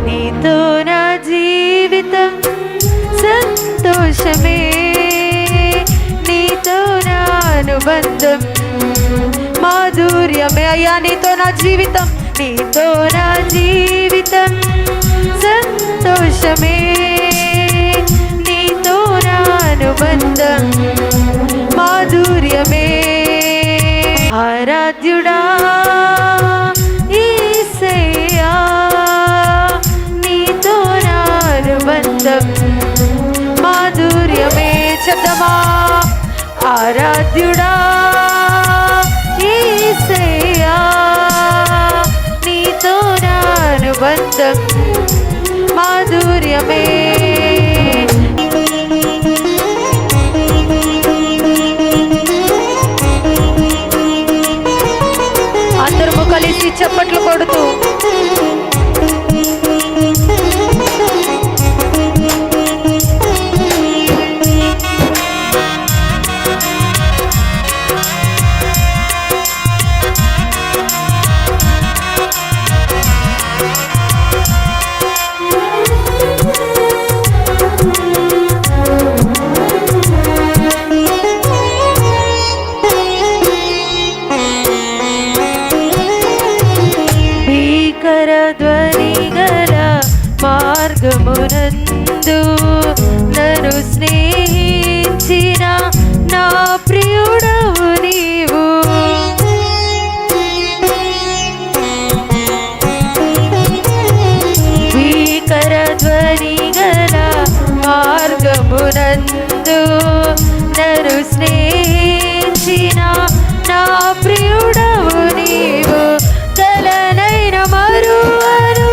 నీతో నా జీవితం సంతోషమే, నీతో నా అనుబంధం మాధుర్యమే. అయ్యా నీతో నా జీవితం, నీతో నా జీవితం సంతోషమే, నీతో నా అనుబంధం మాధుర్యమే. ఆరాధ్యుడా యేసయ్యా, నీతో నా అనుబంధం మాధుర్యమే. చెప్దామా? ఆరాధ్యుడా యేసయ్యా, నీతో నా అనుబంధం మాధుర్యమే. అందరము కలిసి చప్పట్లు కొడుతూ ధ్వని గల మార్గమునందు నన్ను స్నేహించిన నా ప్రియుడవు నీవు. భీకర ధ్వని గల మార్గమునందు నన్ను స్నేహించిన నా ప్రియుడవు నీవు. కలనైన మరువను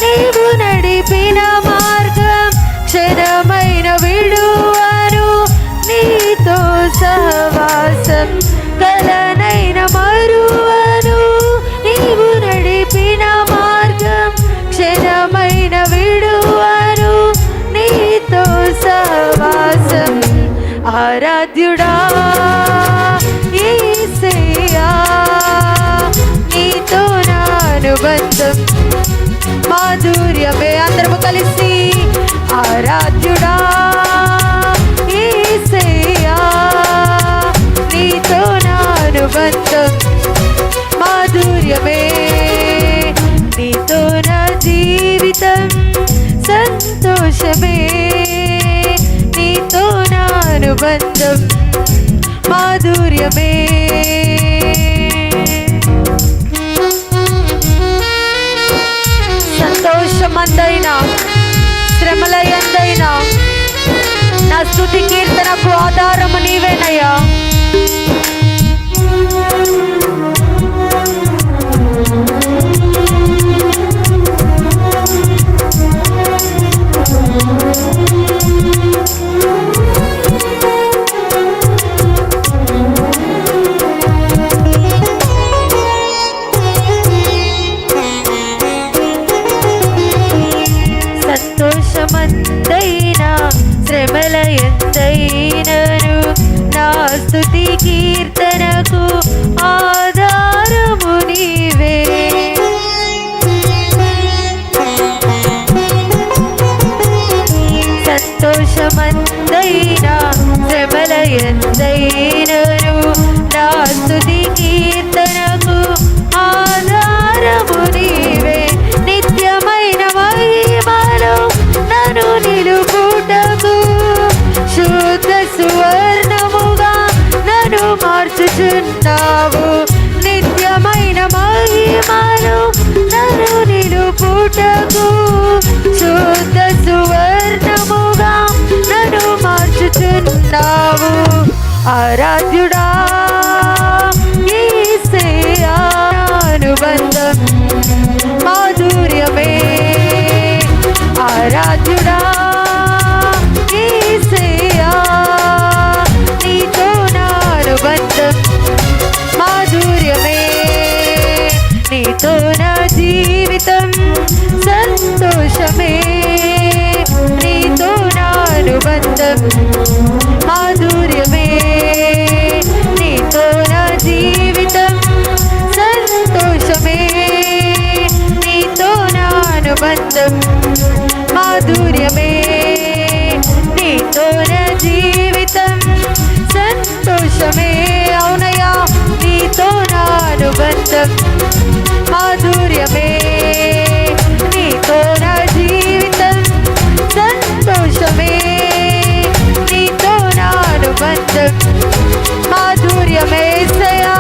నీవు నడిపిన మార్గం, క్షణమైన విడువను నీతో సహవాసం. కలనైన మరువను నీవు నడిపిన మార్గం, క్షణమైన విడువను నీతో సహవాసం. ఆరాధ్యుడా యేసయ్యా, నీతో నా అనుబంధం మాధుర్యమే. అందరము కలిసి ఆరాధ్యుడా యేసయ్యా, నీతో నా అనుబంధం మాధుర్యమే. నీతో నా జీవితం సంతోషమే, నీతో నా అనుబంధం మాధుర్యమే. సంతోషమందైనా శ్రమల యందైనా నా స్తుతి కీర్తనకు ఆధారము నీవేనయ్యా. సంతోషమందైనా శ్రమల ఎంతైనను నా స్తుతి కీర్తనకు ఆధారము నీవే. సంతోషమందైనా శ్రమల ఎంతైనను నా స్తుతి కీర్తనకు ఆధారము నీవే. నిత్యమైన మహిమలో నన్ను నిలుపుటకు, శుద్ధ సువర్ణముగా నన్ను మార్చుచున్నావు. నిత్యమైన మహిమలో నన్ను నిలుపుటకు, శుద్ధ సువర్ణముగా నన్ను మార్చుచున్నావు. ఆరాధ్యుడా యేసయ్యా, అనుబంధం మాధుర్యమే. ఆరాధ్యుడా యేసయ్యా, నీతో నా అనుబంధం మాధుర్యమే. నీతో నా జీవితం సంతోషమే, నీతో నా అనుబంధం మాధుర్యమే. నీతో నా జీవితం సంతోషమే, నీతో నా అనుబంధం బంధం మాధుర్యమే నీతో నా జీవితం సంతోషమే అవునయ్యా నీతో నా అనుబంధం మాధుర్యమే నీతో నా జీవితం సంతోషమే నీతో నా అనుబంధం మాధుర్యమే యేసయ్యా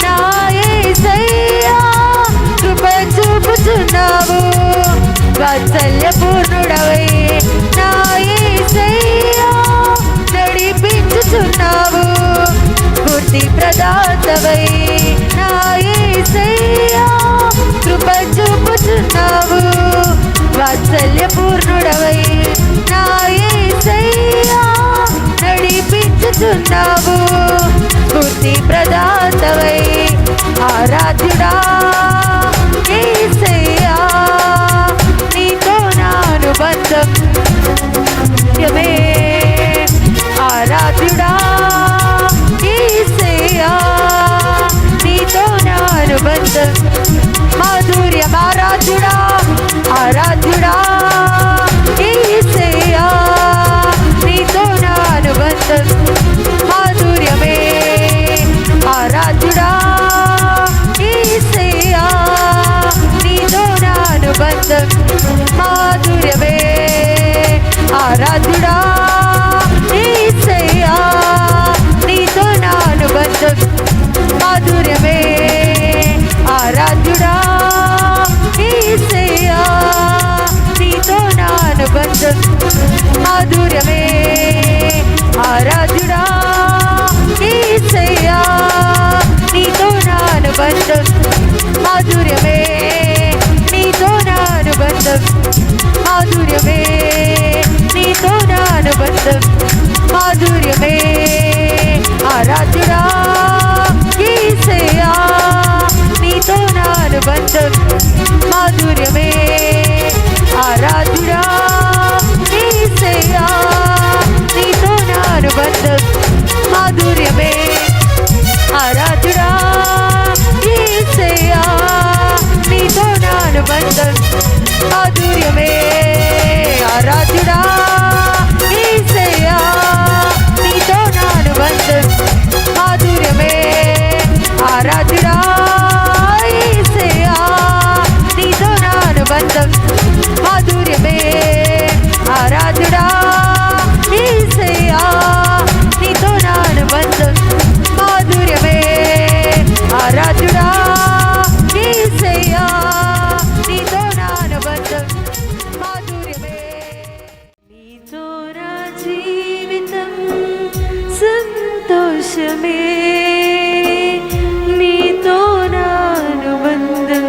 నా యేసయ్యా కృప చూపుచున్నావు వాత్సల్య పూర్ణుడవై నా యేసయ్యా నడిపించుచున్నావు పూర్తి ప్రదాతవై నా యేసయ్యా కృప చూపుచున్నావు వాత్సల్య పూర్ణుడవై నా యేసయ్యా నడిపించుచున్నావు పూర్తి ప్రదాతవై ఆరాధ్యుడా యేసయ్యా నీతో నా అనుబంధం యమే ఆరాధ్యుడా యేసయ్యా నీతో నా అనుబంధం మాధుర్యం ఆరాధ్యుడా ఆరాధ్యుడా యేసయ్యా నీతో నా అనుబంధం మాధుర్యమే ఆరాధ్యుడా యేసయ్యా నీతో నా అనుబంధం మాధుర్యమే ఆరాధ్యుడా యేసయ్యా నీతో నా అనుబంధం మాధుర్యమే ఆరాధ్యుడా యేసయ్యా నీతో నా అనుబంధం మాధుర్యమే ఆరాధ్యుడా యేసయ్యా నీతో నా అనుబంధం మాధుర్యమే నీతో నా అనుబంధం మాధుర్యమే నీతో నా అనుబంధం మాధుర్యమే ఆరాధ్యుడా యేసయ్యా నీతో నా అనుబంధం మాధుర్యమే ఆరాధ్యుడా యేసయ్యా నీతో నా అనుబంధం మాధుర్యమే ఆరాధ్యుడా యేసయ్యా నీతో నా అనుబంధం మాధుర్యమే ఆరాధ్యుడా యేసయ్యా నీతో నా అనుబంధం మాధుర్యమే ఆరాధ్యుడా యేసయ్యా నీతో నా అనుబంధం మాధుర్యమే ఆరాధ్యుడా యేసయ్యా నీతో నా అనుబంధం మాధుర్యమే ఆరాధ్యుడా యేసయ్యా నీతో నా అనుబంధం మాధుర్యమే నీతో నా జీవితం సంతోషమే నీతో నా అనుబంధం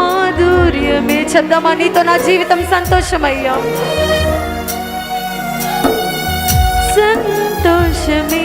మాధుర్యమే చెప్దామా నీతో నా జీవితం సంతోషమయ్యా సంతోషమే